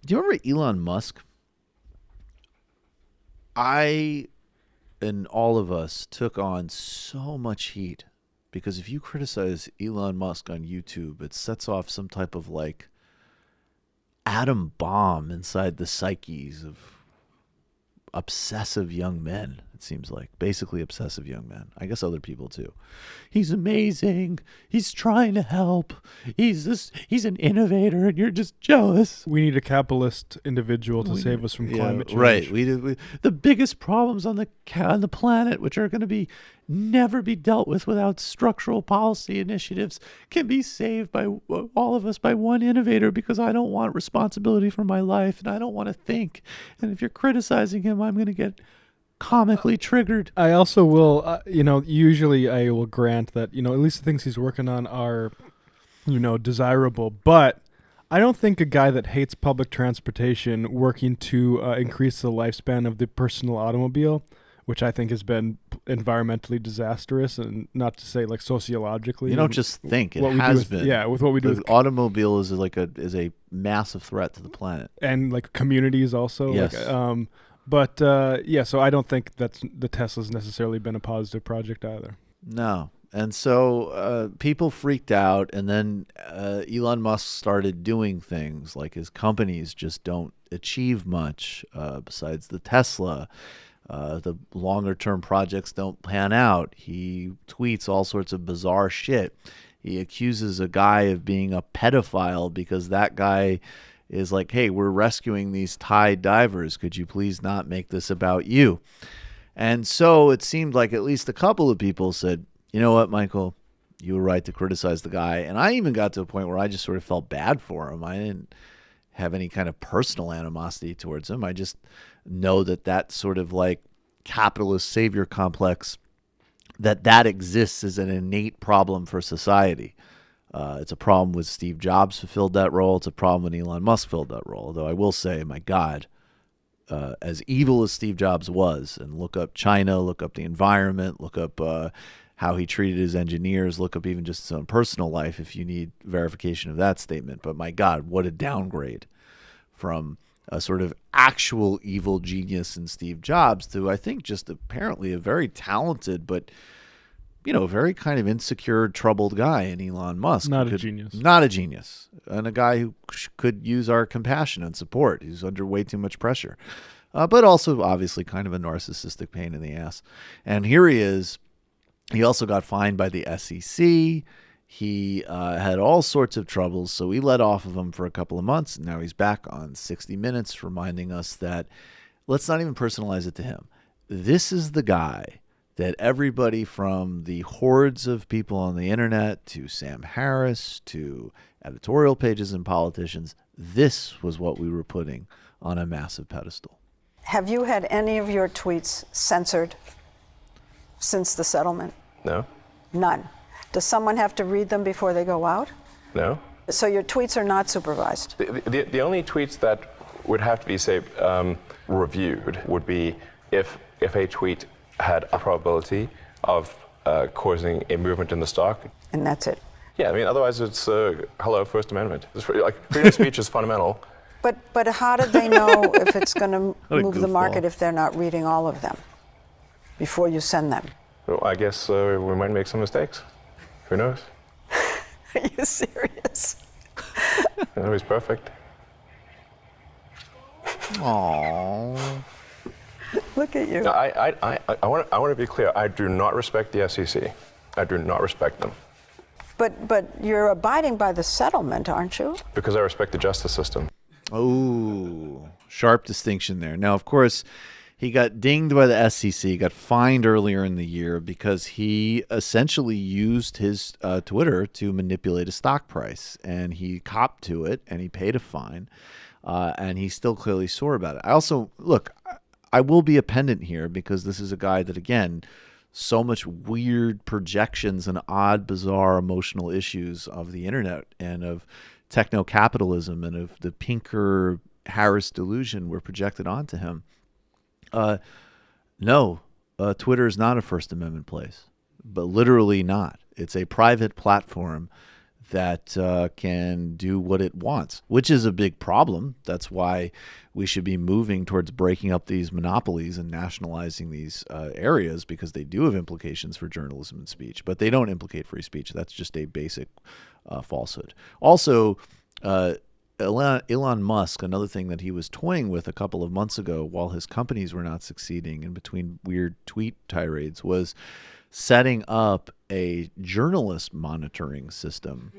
Do you remember Elon Musk? I and all of us took on so much heat because if you criticize Elon Musk on YouTube, it sets off some type of like atom bomb inside the psyches of obsessive young men. It seems like basically obsessive young men. I guess other people too. He's amazing. He's trying to help. He's an innovator, and you're just jealous. We need a capitalist individual to save us from climate change. Right. We the biggest problems on the planet, which are going to never be dealt with without structural policy initiatives, can be saved by all of us by one innovator, because I don't want responsibility for my life and I don't want to think. And if you're criticizing him, I'm going to get comically triggered. I also will, usually I will grant that, at least the things he's working on are, desirable. But I don't think a guy that hates public transportation working to increase the lifespan of the personal automobile, which I think has been environmentally disastrous, and not to say like sociologically. You don't just think, it has been. Yeah, with what we do. The automobile is a massive threat to the planet. And like communities also. Yes. So I don't think that the Tesla's necessarily been a positive project either. No. And so people freaked out, and then Elon Musk started doing things like his companies just don't achieve much besides the Tesla. The longer-term projects don't pan out. He tweets all sorts of bizarre shit. He accuses a guy of being a pedophile because that guy is like, hey, we're rescuing these Thai divers. Could you please not make this about you? And so it seemed like at least a couple of people said, you know what, Michael, you were right to criticize the guy. And I even got to a point where I just sort of felt bad for him. I didn't have any kind of personal animosity towards him. I just know that sort of like capitalist savior complex, that exists as an innate problem for society. It's a problem with Steve Jobs fulfilled that role. It's a problem when Elon Musk filled that role. Although I will say, my God, as evil as Steve Jobs was, and look up China, look up the environment, look up how he treated his engineers, look up even just his own personal life if you need verification of that statement. But my God, what a downgrade from a sort of actual evil genius in Steve Jobs to, I think, just apparently a very talented but very kind of insecure, troubled guy in Elon Musk. Not a genius. Not a genius. And a guy who could use our compassion and support. He's under way too much pressure. But also, obviously, kind of a narcissistic pain in the ass. And here he is. He also got fined by the SEC. He had all sorts of troubles, so we let off of him for a couple of months. And now he's back on 60 Minutes reminding us that let's not even personalize it to him. This is the guy that everybody from the hordes of people on the internet to Sam Harris to editorial pages and politicians, this was what we were putting on a massive pedestal. Have you had any of your tweets censored since the settlement? No. None. Does someone have to read them before they go out? No. So your tweets are not supervised? The only tweets that would have to be, say, reviewed would be if a tweet had a probability of causing a movement in the stock. And that's it? Yeah, I mean, otherwise it's, hello, First Amendment. Freedom of speech is fundamental. But how do they know if it's going to move the goofball. market if they're not reading all of them before you send them? Well, I guess we might make some mistakes. Who knows? Are you serious? Nobody's perfect. Aww. Look at you. No, I want to be clear. I do not respect the SEC. I do not respect them. But you're abiding by the settlement, aren't you? Because I respect the justice system. Oh, sharp distinction there. Now, of course, he got dinged by the SEC, got fined earlier in the year because he essentially used his Twitter to manipulate a stock price, and he copped to it, and he paid a fine, and he's still clearly sore about it. I also, look, I will be a pendant here because this is a guy that, again, so much weird projections and odd, bizarre emotional issues of the internet and of techno-capitalism and of the Pinker Harris delusion were projected onto him. No, Twitter is not a First Amendment place, but literally not. It's a private platform that can do what it wants, which is a big problem. That's why we should be moving towards breaking up these monopolies and nationalizing these areas, because they do have implications for journalism and speech, but they don't implicate free speech. That's just a basic falsehood. Also, Elon Musk, another thing that he was toying with a couple of months ago while his companies were not succeeding in between weird tweet tirades, was setting up a journalist monitoring system,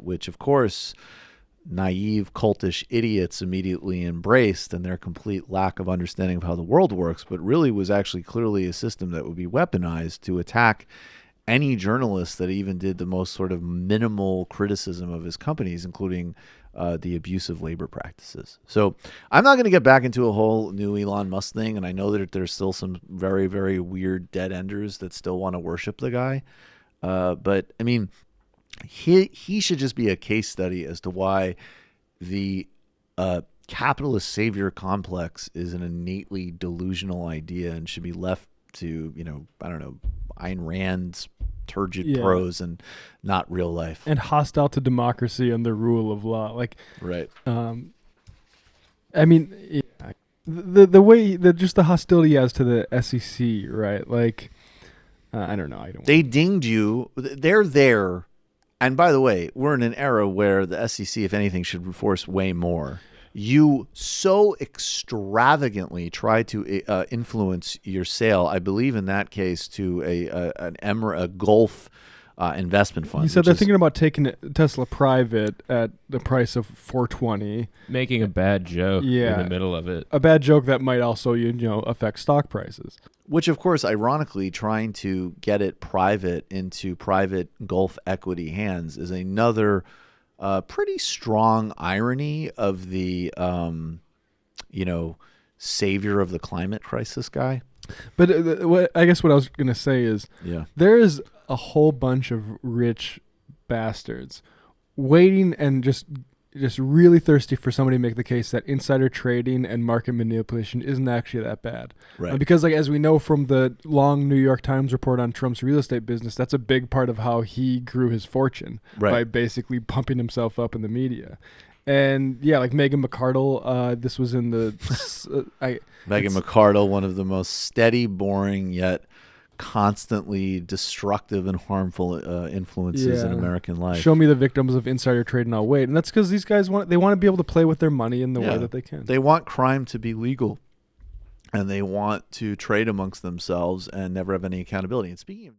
which, of course, naive, cultish idiots immediately embraced in their complete lack of understanding of how the world works, but really was actually clearly a system that would be weaponized to attack any journalist that even did the most sort of minimal criticism of his companies, including the abusive labor practices. So I'm not going to get back into a whole new Elon Musk thing, and I know that there's still some very, very weird dead enders that still want to worship the guy. But I mean, he should just be a case study as to why the capitalist savior complex is an innately delusional idea and should be left to, I don't know, Ayn Rand's turgid prose and not real life. And hostile to democracy and the rule of law. Like, right. I mean, the way that just the hostility he has to the SEC, right? Like, I don't know. They dinged you. They're there. And by the way, we're in an era where the SEC, if anything, should enforce way more. You so extravagantly try to influence your sale, I believe in that case, to a Gulf investment fund. He said they're thinking about taking Tesla private at the price of $420. Making a bad joke in the middle of it. A bad joke that might also, affect stock prices. Which, of course, ironically, trying to get it private into private Gulf equity hands is another pretty strong irony of the, savior of the climate crisis guy. But I guess what I was going to say is there is a whole bunch of rich bastards waiting and just really thirsty for somebody to make the case that insider trading and market manipulation isn't actually that bad. Right. Because, as we know from the long New York Times report on Trump's real estate business, that's a big part of how he grew his fortune by basically pumping himself up in the media. And like Meghan McArdle, this was in the Meghan McArdle, one of the most steady, boring, yet constantly destructive and harmful influences in American life. Show me the victims of insider trading, I'll wait. And that's because these guys want to be able to play with their money in the way that they can. They want crime to be legal, and they want to trade amongst themselves and never have any accountability. And speaking of